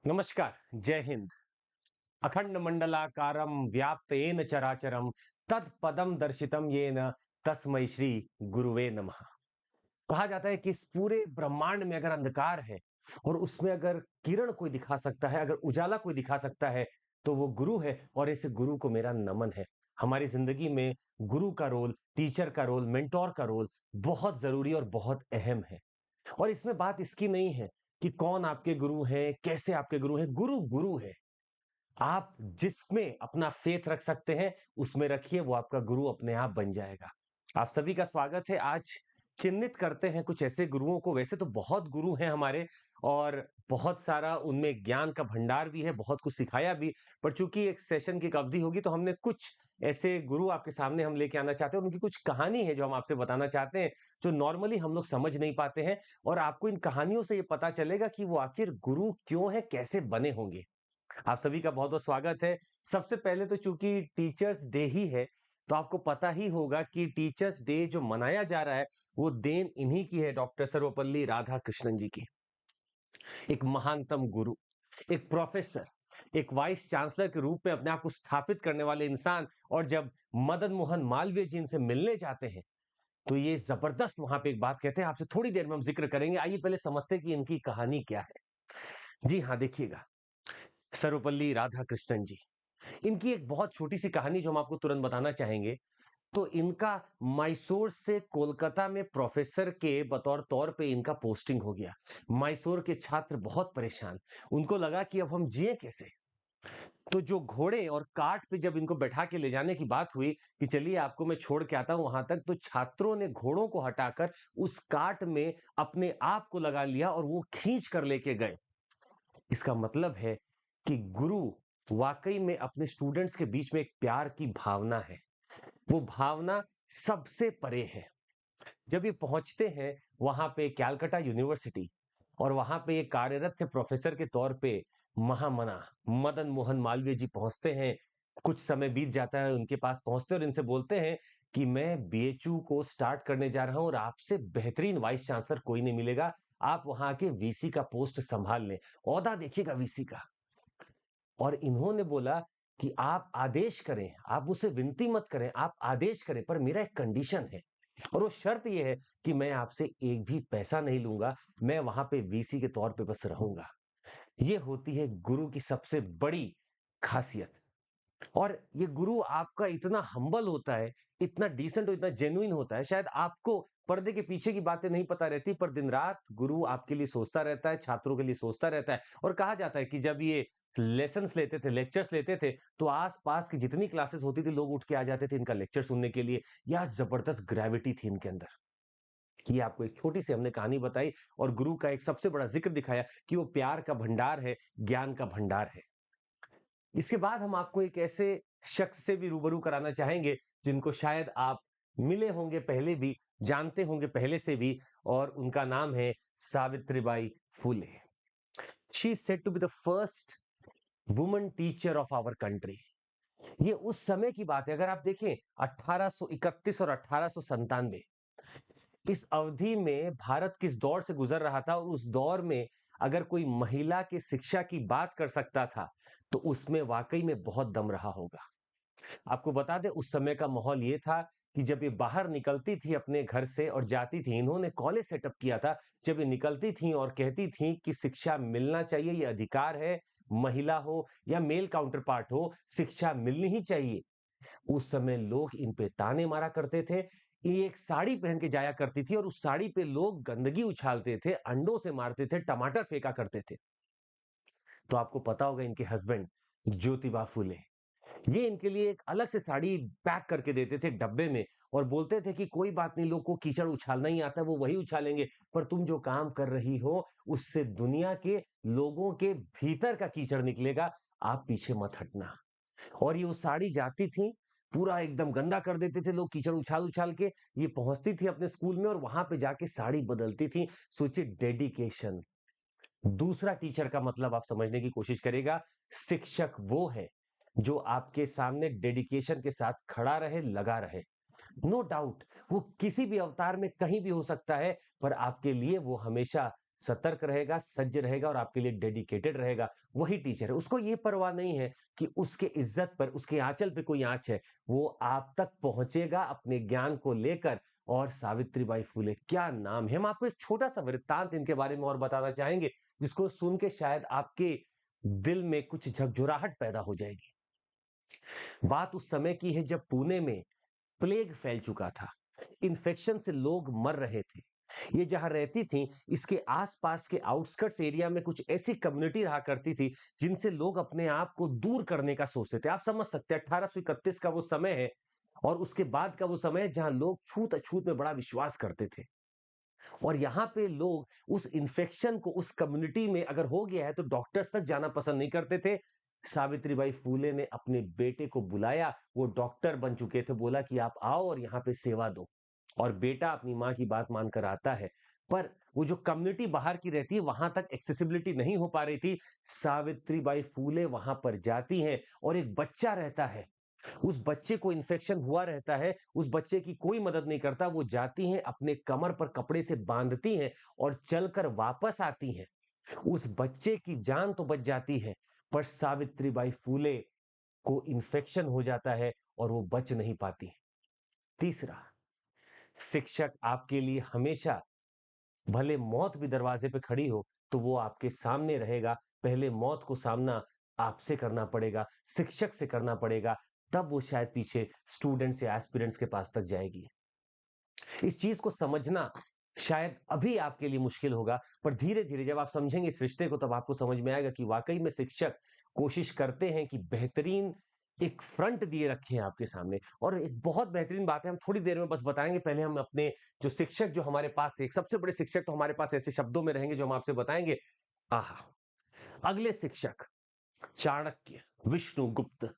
नमस्कार, जय हिंद। अखंड मंडलाकारं व्याप्तेन चराचरं तत्पदम दर्शितम येन तस्मै श्री गुरुवे नमः। कहा जाता है कि इस पूरे ब्रह्मांड में अगर अंधकार है और उसमें अगर किरण कोई दिखा सकता है, अगर उजाला कोई दिखा सकता है, तो वो गुरु है और इस गुरु को मेरा नमन है। हमारी जिंदगी में गुरु का रोल, टीचर का रोल, मेंटोर का रोल बहुत जरूरी और बहुत अहम है। और इसमें बात इसकी नहीं है कि कौन आपके गुरु हैं, कैसे आपके गुरु हैं। गुरु गुरु है। आप जिसमें अपना फेथ रख सकते हैं, उसमें रखिए, वो आपका गुरु अपने आप बन जाएगा। आप सभी का स्वागत है। आज चिन्हित करते हैं कुछ ऐसे गुरुओं को। वैसे तो बहुत गुरु हैं हमारे और बहुत सारा उनमें ज्ञान का भंडार भी है, बहुत कुछ सिखाया भी। पर चूंकि एक सेशन की एक अवधि होगी, तो हमने कुछ ऐसे गुरु आपके सामने हम लेके आना चाहते हैं और उनकी कुछ कहानी है जो हम आपसे बताना चाहते हैं, जो नॉर्मली हम लोग समझ नहीं पाते हैं। और आपको इन कहानियों से ये पता चलेगा कि वो आखिर गुरु क्यों है, कैसे बने होंगे। आप सभी का बहुत-बहुत स्वागत है। सबसे पहले तो चूँकि टीचर्स डे ही है, तो आपको पता ही होगा कि टीचर्स डे जो मनाया जा रहा है, वो देन इन्हीं की है, डॉक्टर सर्वपल्ली राधाकृष्णन जी की। एक महानतम गुरु, एक प्रोफेसर, एक वाइस चांसलर के रूप में अपने आप को स्थापित करने वाले इंसान। और जब मदन मोहन मालवीय जी इनसे मिलने जाते हैं, तो ये जबरदस्त वहां पे एक बात कहते हैं, आपसे थोड़ी देर में हम जिक्र करेंगे। आइए पहले समझते हैं कि इनकी कहानी क्या है। जी हाँ, देखिएगा, सर्वपल्ली राधाकृष्णन जी, इनकी एक बहुत छोटी-सी कहानी जो हम आपको तुरंत बताना चाहेंगे। तो इनका मैसूर से कोलकाता में प्रोफेसर के बतौर तौर पे इनका पोस्टिंग हो गया। मैसूर के छात्र बहुत परेशान। उनको लगा कि अब हम जिए कैसे? तो जो घोड़े और कार्ट पे जब इनको बैठा के ले जाने की बात हुई कि चलिए आपको मैं छोड़ के आता हूँ वहां तक, तो छात्रों ने घोड़ों को हटाकर उस कार्ट में अपने आप को लगा लिया और वो खींच कर लेके गए। इसका मतलब है कि गुरु वाकई में अपने स्टूडेंट्स के बीच में एक प्यार की भावना है। वो भावना सबसे परे है। जब ये पहुंचते हैं वहां पे कैलकाटा यूनिवर्सिटी, और वहां पे ये कार्यरत थे प्रोफेसर के तौर पे, महामना मदन मोहन मालवीय जी पहुंचते हैं। कुछ समय बीत जाता है, उनके पास पहुंचते और इनसे बोलते हैं कि मैं बीएचयू को स्टार्ट करने जा रहा हूं और आपसे बेहतरीन वाइस चांसलर कोई नहीं मिलेगा। आप वहां के वीसी का पोस्ट संभाल लें। ओहदा देखिएगा वीसी का। और इन्होंने बोला कि आप आदेश करें, आप मुझसे विनती मत करें, आप आदेश करें, पर मेरा एक कंडीशन है। और वो शर्त ये है कि मैं आपसे एक भी पैसा नहीं लूंगा, मैं वहां पे वीसी के तौर पे बस रहूंगा। ये होती है गुरु की सबसे बड़ी खासियत। और ये गुरु आपका इतना हम्बल होता है, इतना डिसेंट और इतना जेन्युइन होता है, शायद आपको पर्दे के पीछे की बातें नहीं पता रहती, पर दिन रात गुरु आपके लिए सोचता रहता है, छात्रों के लिए सोचता रहता है। और कहा जाता है कि जब ये लेसन्स लेते थे, लेक्चर्स लेते थे, तो आस-पास की जितनी क्लासेस होती थी, लोग उठ के आ जाते थे इनका लेक्चर सुनने के लिए। या जबरदस्त ग्रेविटी थी इनके अंदर। ये आपको एक छोटी-सी हमने कहानी बताई और गुरु का एक सबसे बड़ा ज़िक्र दिखाया कि वो प्यार का भंडार है, ज्ञान का भंडार है। इसके बाद हम आपको एक ऐसे शख्स से भी रूबरू कराना चाहेंगे, जिनको शायद आप मिले होंगे पहले भी, जानते होंगे पहले से भी, और उनका नाम है Savitribai Phule. She is said to be the first woman teacher of our country. ये उस समय की बात है, अगर आप देखें 1831 और 1897, इस अवधि में भारत किस दौर से गुजर रहा था, और उस दौर में अगर कोई महिला की शिक्षा की बात कर सकता था, तो उसमें वाकई में बहुत दम रहा होगा। आपको बता दें, उस समय का माहौल ये था कि जब ये बाहर निकलती थी अपने घर से और जाती थी, इन्होंने कॉलेज सेटअप किया था। जब ये निकलती थी और कहती थी कि शिक्षा मिलना चाहिए, ये अधिकार है, महिला हो या मेल काउंटर पार्ट हो, शिक्षा मिलनी ही चाहिए। उस समय लोग इन पे ताने मारा करते थे। ये एक साड़ी पहन के जाया करती थी और उस साड़ी पे लोग गंदगी उछालते थे, अंडों से मारते थे, टमाटर फेंका करते थे। तो आपको पता होगा इनके हस्बैंड ज्योतिबा फूले, ये इनके लिए एक अलग से साड़ी पैक करके देते थे डब्बे में, और बोलते थे कि कोई बात नहीं, लोग को कीचड़ उछालना ही आता है, वो वही उछालेंगे, पर तुम जो काम कर रही हो उससे दुनिया के लोगों के भीतर का कीचड़ निकलेगा, आप पीछे मत हटना। और ये वो साड़ी जाती थी, पूरा एकदम गंदा कर देते थे लोग कीचड़ उछाल-उछाल के। ये पहुँचती थी अपने स्कूल में और वहाँ पे जाके साड़ी बदलती थी। सोचिए, डेडिकेशन। दूसरा टीचर का मतलब आप समझने की कोशिश करिएगा। शिक्षक वो है जो आपके सामने डेडिकेशन के साथ खड़ा रहे, लगा रहे। नो डाउट वो किसी भी अवतार में कहीं भी हो सकता है, पर आपके लिए वो हमेशा सतर्क रहेगा, सज्ज रहेगा और आपके लिए डेडिकेटेड रहेगा, वही टीचर है। उसको ये परवाह नहीं है कि उसके इज्जत पर, उसके आंचल पे कोई आंच है, वो आप तक पहुंचेगा अपने ज्ञान को लेकर। और सावित्रीबाई फूले, क्या नाम है। हम आपको एक छोटा सा वृत्तांत इनके बारे में और बताना चाहेंगे, जिसको सुन के शायद आपके दिल में कुछ झकझोराहट पैदा हो जाएगी। बात उस समय की है जब पुणे में प्लेग फैल चुका था, इन्फेक्शन से लोग मर रहे थे। ये जहां रहती थी, इसके आसपास के आउटस्कर्ट्स एरिया में कुछ ऐसी कम्युनिटी रहा करती थी जिनसे लोग अपने आप को दूर करने का सोचते थे। आप समझ सकते हैं 1831 का वो समय है और उसके बाद का वो समय है जहां लोग छूत अछूत में बड़ा विश्वास करते थे। और यहाँ पे लोग उस इन्फेक्शन को उस कम्युनिटी में अगर हो गया है तो डॉक्टर्स तक जाना पसंद नहीं करते थे। सावित्रीबाई फूले ने अपने बेटे को बुलाया, वो डॉक्टर बन चुके थे, बोला कि आप आओ और यहाँ पे सेवा दो। और बेटा अपनी माँ की बात मानकर आता है। पर वो जो कम्युनिटी बाहर की रहती है, वहां तक एक्सेसिबिलिटी नहीं हो पा रही थी। सावित्रीबाई फूले वहां पर जाती हैं और एक बच्चा रहता है, उस बच्चे को इन्फेक्शन हुआ रहता है, उस बच्चे की कोई मदद नहीं करता। वो जाती हैं, अपने कमर पर कपड़े से बांधती हैं और चलकर वापस आती हैं। उस बच्चे की जान तो बच जाती है, पर सावित्रीबाई फूले को इन्फेक्शन हो जाता है और वो बच नहीं पाती। तीसरा, शिक्षक आपके लिए हमेशा, भले मौत भी दरवाजे पे खड़ी हो तो वो आपके सामने रहेगा। पहले मौत को सामना आपसे करना पड़ेगा, शिक्षक से करना पड़ेगा, तब वो शायद पीछे स्टूडेंट्स या एस्पिरेंट्स के पास तक जाएगी। इस चीज को समझना शायद अभी आपके लिए मुश्किल होगा, पर धीरे धीरे जब आप समझेंगे इस रिश्ते को, तब आपको समझ में आएगा कि वाकई में शिक्षक कोशिश करते हैं कि बेहतरीन एक फ्रंट दिए रखे हैं आपके सामने। और एक बहुत बेहतरीन बात है, हम थोड़ी देर में बस बताएंगे। पहले हम अपने जो शिक्षक जो हमारे पास, एक सबसे बड़े शिक्षक तो हमारे पास ऐसे शब्दों में रहेंगे जो हम आपसे बताएंगे। आहा, अगले शिक्षक चाणक्य, विष्णुगुप्त।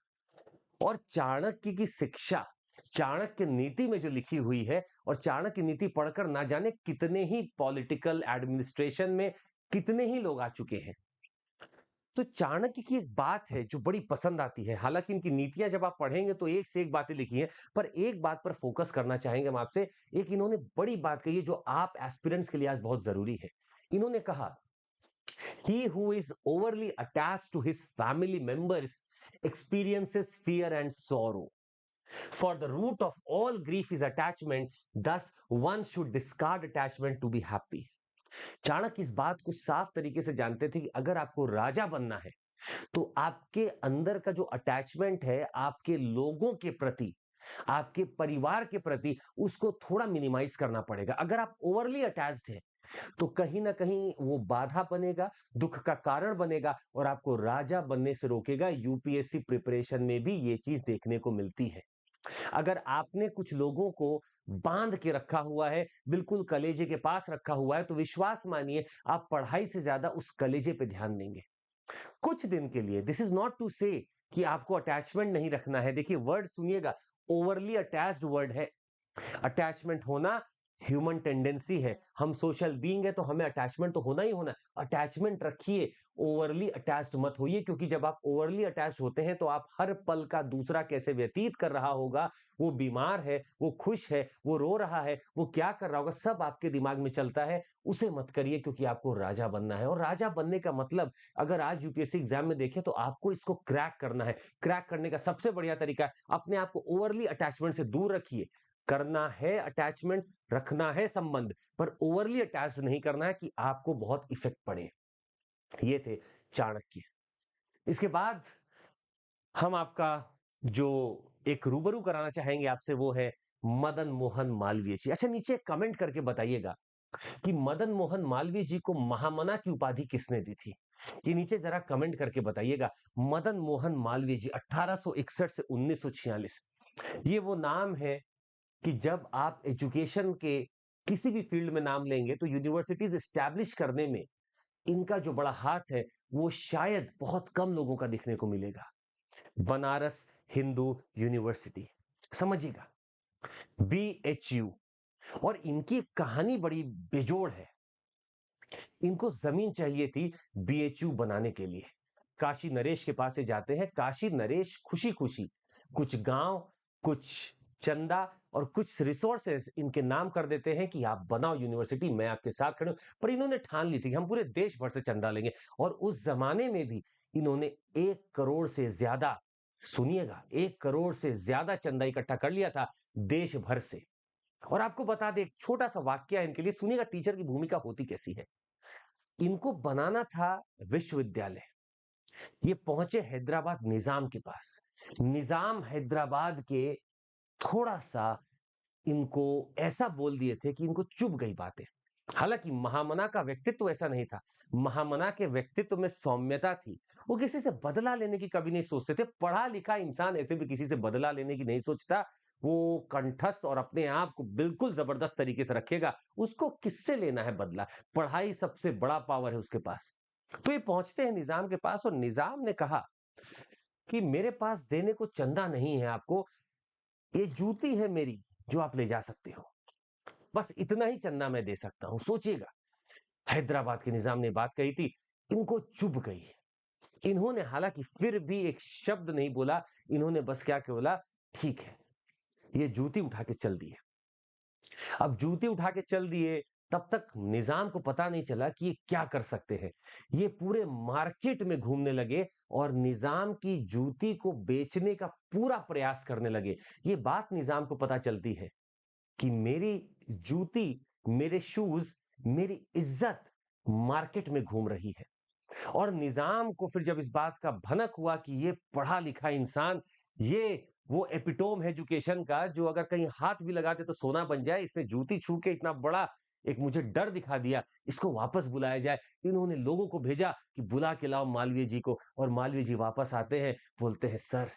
और चाणक्य की शिक्षा, चाणक्य नीति में जो लिखी हुई है, और चाणक्य नीति पढ़कर ना जाने कितने ही पॉलिटिकल एडमिनिस्ट्रेशन में कितने ही लोग आ चुके हैं। तो चाणक्य की एक बात है जो बड़ी पसंद आती है। हालांकि इनकी नीतियां जब आप पढ़ेंगे तो एक से एक बातें लिखी हैं, पर एक बात पर फोकस करना चाहेंगे हम आपसे। एक इन्होंने बड़ी बात कही है जो आप एस्पिरेंट्स के लिए आज बहुत जरूरी है। इन्होंने कहा, he who is overly attached to his family members experiences fear and sorrow. For the root of all grief is attachment, thus one should discard attachment to be happy. Chanakya इस बात को साफ तरीके से जानते थे कि अगर आपको राजा बनना है तो आपके अंदर का जो अटैचमेंट है आपके लोगों के प्रति, आपके परिवार के प्रति, उसको थोड़ा मिनिमाइज करना पड़ेगा। अगर आप ओवरली अटैच्ड है तो कहीं ना कहीं वो बाधा बनेगा, दुख का कारण बनेगा और आपको राजा बनने से रोकेगा। यूपीएससी प्रिपरेशन में भी ये चीज देखने को मिलती है। अगर आपने कुछ लोगों को बांध के रखा हुआ है, बिल्कुल कलेजे के पास रखा हुआ है, तो विश्वास मानिए आप पढ़ाई से ज्यादा उस कलेजे पे ध्यान देंगे कुछ दिन के लिए। दिस इज नॉट टू से कि आपको अटैचमेंट नहीं रखना है। देखिए वर्ड सुनिएगा, ओवरली अटैच्ड वर्ड है। अटैचमेंट होना ह्यूमन टेंडेंसी है, हम सोशल बीइंग है तो हमें अटैचमेंट तो होना ही होना। अटैचमेंट रखिए, ओवरली अटैच्ड मत होइए, क्योंकि जब आप ओवरली अटैच्ड होते हैं तो आप हर पल का दूसरा कैसे व्यतीत कर रहा होगा, वो बीमार है, वो खुश है, वो रो रहा है, वो क्या कर रहा होगा, सब आपके दिमाग में चलता है। उसे मत करिए, क्योंकि आपको राजा बनना है। और राजा बनने का मतलब, अगर आज यूपीएससी एग्जाम में देखें तो आपको इसको क्रैक करना है। क्रैक करने का सबसे बढ़िया तरीका है, अपने आप को ओवरली अटैचमेंट से दूर रखिए। करना है अटैचमेंट, रखना है संबंध, पर ओवरली अटैच नहीं करना है कि आपको बहुत इफेक्ट पड़े। ये थे चाणक्य। इसके बाद हम आपका जो एक रूबरू कराना चाहेंगे आपसे, वो है मदन मोहन मालवीय जी। अच्छा, नीचे कमेंट करके बताइएगा कि मदन मोहन मालवीय जी को महामना की उपाधि किसने दी थी। ये नीचे जरा कमेंट करके बताइएगा। मदन मोहन मालवीय जी 1861 से 1946, ये वो नाम है कि जब आप एजुकेशन के किसी भी फील्ड में नाम लेंगे तो यूनिवर्सिटीज एस्टैब्लिश करने में इनका जो बड़ा हाथ है वो शायद बहुत कम लोगों का दिखने को मिलेगा। बनारस हिंदू यूनिवर्सिटी, समझिएगा, BHU। और इनकी कहानी बड़ी बेजोड़ है। इनको जमीन चाहिए थी BHU बनाने के लिए। काशी नरेश के पास से जाते हैं। काशी नरेश खुशी खुशी कुछ गांव, कुछ चंदा और कुछ रिसोर्सेस इनके नाम कर देते हैं कि आप बनाओ यूनिवर्सिटी, मैं आपके साथ खड़े हूं। पर इन्होंने ठान ली थी कि हम पूरे देश भर से चंदा लेंगे, और उस जमाने में भी इन्होंने 1 करोड़ से ज्यादा, सुनिएगा, 1 करोड़ से ज्यादा चंदा इकट्ठा कर लिया था देश भर से। और आपको बता दें, एक छोटा सा वाक्य इनके लिए, सुनिएगा टीचर की भूमिका होती कैसी है। इनको बनाना था विश्वविद्यालय। ये पहुंचे हैदराबाद निजाम के पास। निजाम हैदराबाद के थोड़ा सा इनको ऐसा बोल दिए थे कि इनको चुभ गई बातें। हालांकि महामना का व्यक्तित्व ऐसा नहीं था। महामना के व्यक्तित्व में सौम्यता थी। वो किसी से बदला लेने की कभी नहीं सोचते थे। पढ़ा लिखा इंसान ऐसे भी किसी से बदला लेने की नहीं सोचता। वो कंठस्थ और अपने आप को बिल्कुल जबरदस्त तरीके से रखेगा। उसको किससे लेना है बदला? पढ़ाई सबसे बड़ा पावर है उसके पास। तो ये पहुंचते हैं निजाम के पास, और निजाम ने कहा कि मेरे पास देने को चंदा नहीं है आपको, ये जूती है मेरी जो आप ले जा सकते हो, बस इतना ही चंदा मैं दे सकता हूं। सोचिएगा, हैदराबाद के निजाम ने बात कही थी, इनको चुभ गई। इन्होंने हालांकि फिर भी एक शब्द नहीं बोला। इन्होंने बस क्या बोला, ठीक है। ये जूती उठा के चल दिए। अब जूती उठा के चल दिए, तब तक निजाम को पता नहीं चला कि ये क्या कर सकते हैं। ये पूरे मार्केट में घूमने लगे और निजाम की जूती को बेचने का पूरा प्रयास करने लगे। ये बात निजाम को पता चलती है कि मेरी जूती, मेरे शूज, मेरी इज्जत मार्केट में घूम रही है। और निजाम को फिर जब इस बात का भनक हुआ कि ये पढ़ा लिखा इंसान, ये वो एपिटोम है एजुकेशन का, जो अगर कहीं हाथ भी लगाते तो सोना बन जाए, इसने जूती छू के इतना बड़ा एक मुझे डर दिखा दिया, इसको वापस बुलाया जाए। इन्होंने लोगों को भेजा कि बुला के लाओ मालवीय जी को। और मालवीय जी वापस आते हैं, बोलते हैं सर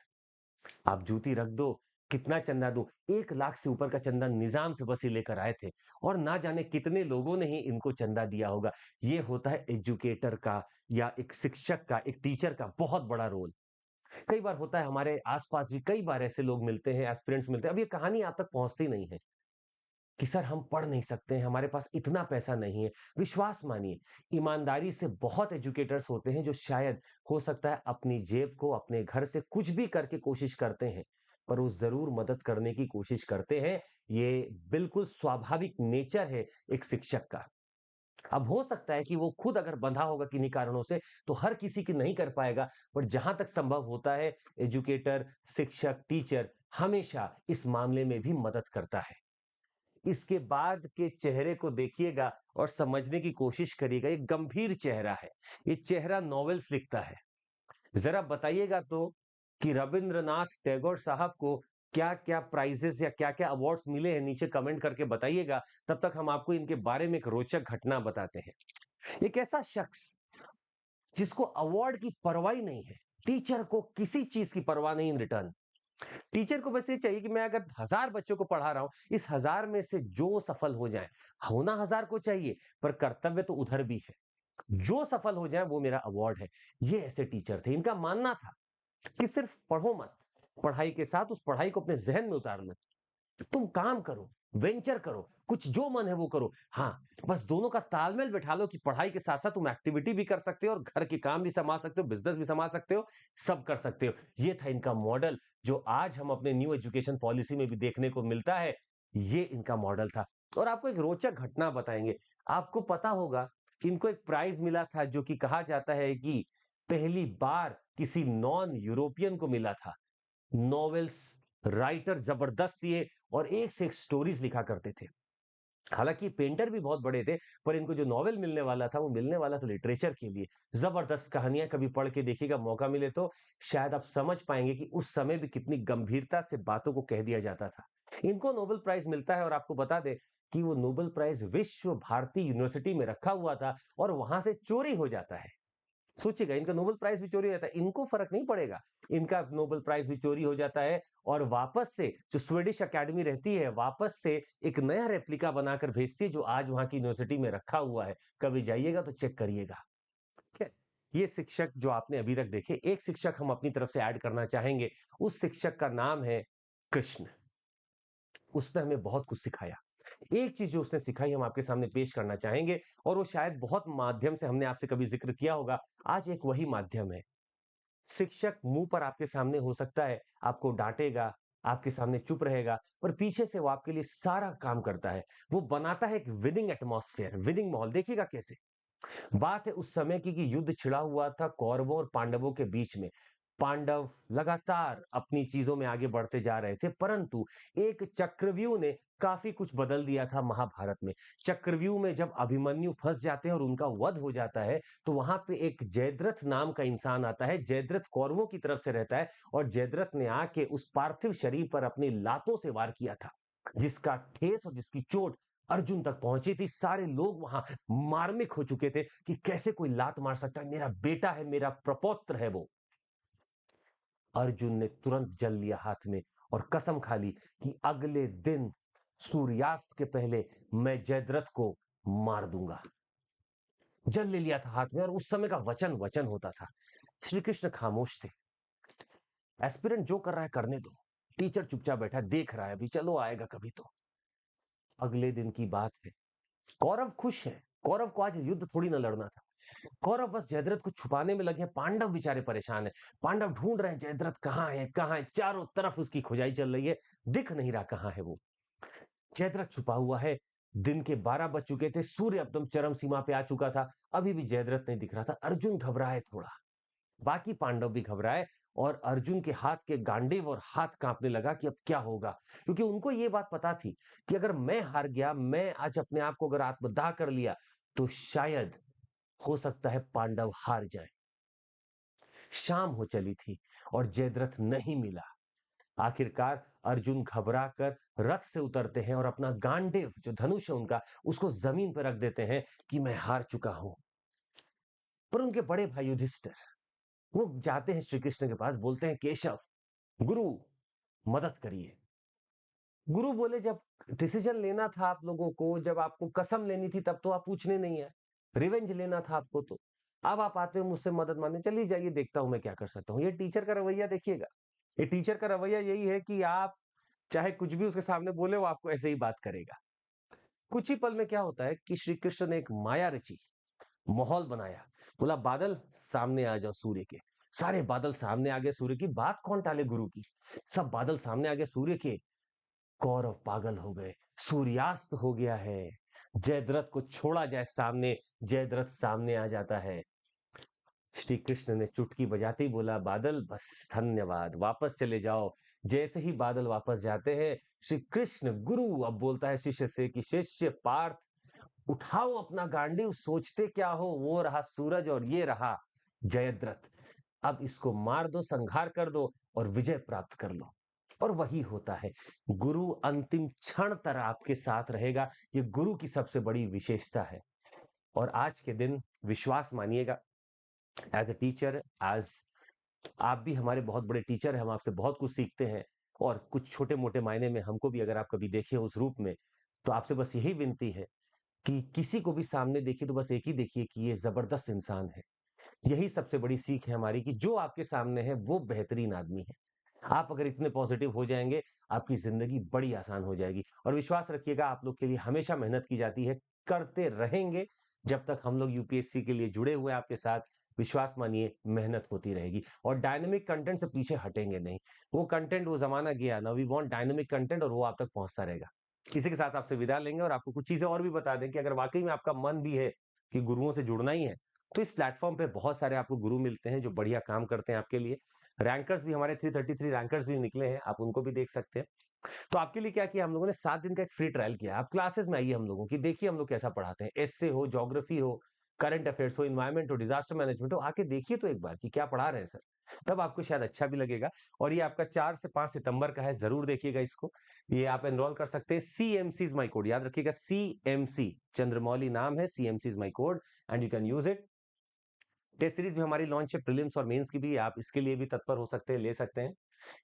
आप जूती रख दो, कितना चंदा दूं? 1 लाख से ऊपर का चंदा निजाम से बस ही लेकर आए थे, और ना जाने कितने लोगों ने ही इनको चंदा दिया होगा। ये होता है एजुकेटर का, या एक शिक्षक का, एक टीचर का बहुत बड़ा रोल। कई बार होता है, हमारे आसपास भी कई बार ऐसे लोग मिलते हैं, एस्पिरेंट्स मिलते हैं। अब ये कहानी आप तक पहुंचती नहीं है कि सर हम पढ़ नहीं सकते हैं, हमारे पास इतना पैसा नहीं है। विश्वास मानिए, ईमानदारी से बहुत एजुकेटर्स होते हैं जो शायद, हो सकता है, अपनी जेब को, अपने घर से कुछ भी करके कोशिश करते हैं, पर वो जरूर मदद करने की कोशिश करते हैं। ये बिल्कुल स्वाभाविक नेचर है एक शिक्षक का। अब हो सकता है कि वो खुद अगर बंधा होगा किन्हीं कारणों से, तो हर किसी की नहीं कर पाएगा। पर जहां तक संभव होता है, एजुकेटर, शिक्षक, टीचर हमेशा इस मामले में भी मदद करता है। इसके बाद के चेहरे को देखिएगा और समझने की कोशिश करिएगा। ये गंभीर चेहरा है। ये चेहरा नॉवेल्स लिखता है। जरा बताइएगा तो कि रविंद्रनाथ टैगोर साहब को क्या क्या प्राइजेस या क्या क्या अवार्ड्स मिले हैं, नीचे कमेंट करके बताइएगा। तब तक हम आपको इनके बारे में एक रोचक घटना बताते हैं। एक ऐसा शख्स जिसको अवार्ड की परवाह ही नहीं है, टीचर को किसी चीज की परवाह नहीं इन रिटर्न। टीचर को बस ये चाहिए कि मैं अगर 1000 बच्चों को पढ़ा रहा हूं, इस 1000 में से जो सफल हो जाए, होना 1000 को चाहिए, पर कर्तव्य तो उधर भी है। जो सफल हो जाए वो मेरा अवार्ड है। ये ऐसे टीचर थे। इनका मानना था कि सिर्फ पढ़ो मत, पढ़ाई के साथ उस पढ़ाई को अपने जहन में उतार लो। तुम काम करो, वेंचर करो, कुछ जो मन है वो करो। हाँ, बस दोनों का तालमेल बैठा लो कि पढ़ाई के साथ साथ तुम एक्टिविटी भी कर सकते हो, और घर के काम भी संभाल सकते हो, बिजनेस भी संभाल सकते हो, सब कर सकते हो। ये था इनका मॉडल, जो आज हम अपने न्यू एजुकेशन पॉलिसी में भी देखने को मिलता है। ये इनका मॉडल था। और आपको एक रोचक घटना बताएंगे। आपको पता होगा, इनको एक प्राइज मिला था, जो कि कहा जाता है कि पहली बार किसी नॉन यूरोपियन को मिला था। नॉवेल्स राइटर जबरदस्त ये, और एक से एक स्टोरीज लिखा करते थे। हालांकि पेंटर भी बहुत बड़े थे, पर इनको जो नॉवेल मिलने वाला था, वो मिलने वाला था लिटरेचर के लिए। जबरदस्त कहानियां, कभी पढ़ के देखिएगा, मौका मिले तो शायद आप समझ पाएंगे कि उस समय भी कितनी गंभीरता से बातों को कह दिया जाता था। इनको नोबेल प्राइज मिलता है, और आपको बता दें कि वो नोबेल प्राइज विश्व भारती यूनिवर्सिटी में रखा हुआ था, और वहां से चोरी हो जाता है। सोचिएगा, इनका नोबेल प्राइज भी चोरी हो जाता है, इनको फर्क नहीं पड़ेगा। इनका नोबेल प्राइज भी चोरी हो जाता है, और वापस से जो स्वीडिश अकेडमी रहती है, वापस से एक नया रेप्लिका बनाकर भेजती है, जो आज वहां की यूनिवर्सिटी में रखा हुआ है। कभी जाइएगा तो चेक करिएगा। ठीक है। ये शिक्षक जो आपने अभी तक देखे, एक शिक्षक हम अपनी तरफ से ऐड करना चाहेंगे। उस शिक्षक का नाम है कृष्ण। उसने हमें बहुत कुछ सिखाया। एक चीज जो उसने सिखाई हम आपके सामने पेश करना चाहेंगे, और वो शायद बहुत माध्यम से हमने आपसे कभी जिक्र किया होगा, आज एक वही माध्यम है। शिक्षक मुंह पर आपके सामने हो सकता है, आपको डांटेगा, आपके सामने चुप रहेगा, पर पीछे से वो आपके लिए सारा काम करता है। वो बनाता है एक विनिंग एटमॉस्फेयर, विनिंग माहौल। देखिएगा कैसे। बात है उस समय की कि युद्ध छिड़ा हुआ था कौरवों और पांडवों के बीच में। पांडव लगातार अपनी चीजों में आगे बढ़ते जा रहे थे, परंतु एक चक्रव्यूह ने काफी कुछ बदल दिया था महाभारत में। चक्रव्यूह में जब अभिमन्यु फंस जाते हैं और उनका वध हो जाता है, तो वहां पे एक जयद्रथ नाम का इंसान आता है। जयद्रथ कौरवों की तरफ से रहता है और जयद्रथ ने आके उस पार्थिव शरीर पर अपनी लातों से वार किया था, जिसका ठेस और जिसकी चोट अर्जुन तक पहुंची थी। सारे लोग वहां मार्मिक हो चुके थे कि कैसे कोई लात मार सकता है, मेरा बेटा है, मेरा प्रपौत्र है वो। अर्जुन ने तुरंत जल लिया हाथ में और कसम खा ली कि अगले दिन सूर्यास्त के पहले मैं जयद्रथ को मार दूंगा। जल ले लिया था हाथ में और उस समय का वचन वचन होता था। श्री कृष्ण खामोश थे। एस्पिरेंट जो कर रहा है करने दो। टीचर चुपचाप बैठा देख रहा है, अभी चलो आएगा कभी तो। अगले दिन की बात है। कौरव खुश है। कौरव को आज युद्ध थोड़ी ना लड़ना था। कौरव बस जयद्रथ को छुपाने में लगे हैं। पांडव बेचारे परेशान है। पांडव ढूंढ रहे हैं जयद्रथ कहां है, कहां है। चारों तरफ उसकी खुदाई चल रही है, दिख नहीं रहा कहां है वो। जयद्रथ छुपा हुआ है। दिन के 12 बज चुके थे, सूर्य एकदम चरम सीमा पे आ चुका था। अभी भी जयद्रथ नहीं दिख रहा था। अर्जुन घबराए थोड़ा, बाकी पांडव भी घबराए और अर्जुन के हाथ के गांडीव और हाथ कांपने लगा कि अब क्या होगा। क्योंकि उनको यह बात पता थी कि अगर मैं हार गया, मैं आज अपने आप को अगर आत्मदाह कर लिया, तो शायद हो सकता है पांडव हार जाए। शाम हो चली थी और जयद्रथ नहीं मिला। आखिरकार अर्जुन घबरा कर रथ से उतरते हैं और अपना गांडीव जो धनुष है उनका, उसको जमीन पर रख देते हैं कि मैं हार चुका हूं। पर उनके बड़े भाई युधिष्ठिर वो जाते हैं श्री कृष्ण के पास, बोलते हैं केशव गुरु मदद करिए। गुरु बोले जब डिसीजन लेना था आप लोगों को, जब आपको कसम लेनी थी, तब तो आप पूछने नहीं है। रिवेंज लेना था आपको, तो अब आप आते हो मुझसे मदद मांगने। चलिए जाइए, देखता हूं मैं क्या कर सकता हूं। ये टीचर का रवैया देखिएगा। ये टीचर का रवैया यही है कि आप चाहे कुछ भी उसके सामने बोले, वो आपको ऐसे ही बात करेगा। कुछ ही पल में क्या होता है कि श्री कृष्ण ने एक माया रची, माहौल बनाया। बोला बादल सामने आ जाओ सूर्य के। सारे बादल सामने आ गए सूर्य की। बात कौन टाले गुरु की। सब बादल सामने आ गए सूर्य के। कौरव पागल हो गए। सूर्यास्त हो गया है। जयद्रथ को छोड़ा जाए सामने, जयद्रथ सामने आ जाता है। श्री कृष्ण ने चुटकी बजाते ही बोला बादल बस धन्यवाद, वापस चले जाओ। जैसे ही बादल वापस जाते हैं, श्री कृष्ण गुरु अब बोलता है शिष्य से कि शिष्य पार्थ उठाओ अपना गांडीव। सोचते क्या हो, वो रहा सूरज और ये रहा जयद्रथ। अब इसको मार दो, संहार कर दो और विजय प्राप्त कर लो। और वही होता है। गुरु अंतिम क्षण तक आपके साथ रहेगा। ये गुरु की सबसे बड़ी विशेषता है। और आज के दिन विश्वास मानिएगा, एज ए टीचर, एज आप भी हमारे बहुत बड़े टीचर हैं, हम आपसे बहुत कुछ सीखते हैं। और कुछ छोटे मोटे मायने में हमको भी अगर आप कभी देखें उस रूप में, तो आपसे बस यही विनती है कि किसी को भी सामने देखिए तो बस एक ही देखिए कि ये जबरदस्त इंसान है। यही सबसे बड़ी सीख है हमारी कि जो आपके सामने है वो बेहतरीन आदमी है। आप अगर इतने पॉजिटिव हो जाएंगे, आपकी जिंदगी बड़ी आसान हो जाएगी। और विश्वास रखिएगा, आप लोग के लिए हमेशा मेहनत की जाती है, करते रहेंगे। जब तक हम लोग यूपीएससी के लिए जुड़े हुए हैं आपके साथ, विश्वास मानिए मेहनत होती रहेगी। और डायनेमिक कंटेंट से पीछे हटेंगे नहीं। वो कंटेंट, वो जमाना गया ना, वी वांट डायनेमिक कंटेंट, और वो आप तक पहुंचता रहेगा। इसी के साथ आपसे विदा लेंगे और आपको कुछ चीजें और भी बता दें कि अगर वाकई में आपका मन भी है कि गुरुओं से जुड़ना ही है, तो इस प्लेटफॉर्म पे बहुत सारे आपको गुरु मिलते हैं जो बढ़िया काम करते हैं आपके लिए। रैंकर्स भी हमारे 333 रैंकर्स भी निकले हैं, आप उनको भी देख सकते हैं। तो आपके लिए क्या किया हम लोगों ने, 7 दिन का एक फ्री ट्रायल किया। आप क्लासेस में आइए हम लोगों की, देखिए हम लोग कैसा पढ़ाते हैं। एससे हो, ज्योग्राफी हो, करंट अफेयर्स हो, इन्वायरमेंट हो, डिजास्टर मैनेजमेंट हो, आके देखिए तो एक बार कि क्या पढ़ा रहे हैं सर। तब आपको शायद अच्छा भी लगेगा। और ये आपका 4 से 5 सितंबर का है, जरूर देखिएगा इसको। ये आप एनरोल कर सकते हैं। CMC इज माई कोड, याद रखिएगा CMC, चंद्रमौली नाम है, CMC is my code and you can use it. Test series भी हमारी लॉन्च है, प्रीलिम्स और मेंस की भी, आप इसके लिए भी तत्पर हो सकते हैं, ले सकते हैं।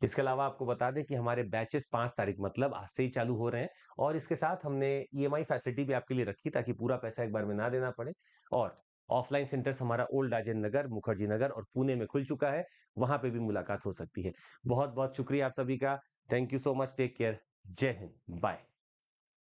इसके अलावा आपको बता दें कि हमारे बैचेस 5 तारीख मतलब आज से ही चालू हो रहे हैं। और इसके साथ हमने EMI फैसिलिटी भी आपके लिए रखी ताकि पूरा पैसा एक बार में ना देना पड़े। और ऑफलाइन सेंटर्स हमारा ओल्ड राजेंद्र नगर, मुखर्जी नगर और पुणे में खुल चुका है, वहां पे भी मुलाकात हो सकती है। बहुत बहुत शुक्रिया आप सभी का। Thank you so much, take care, जय हिंद, बाय।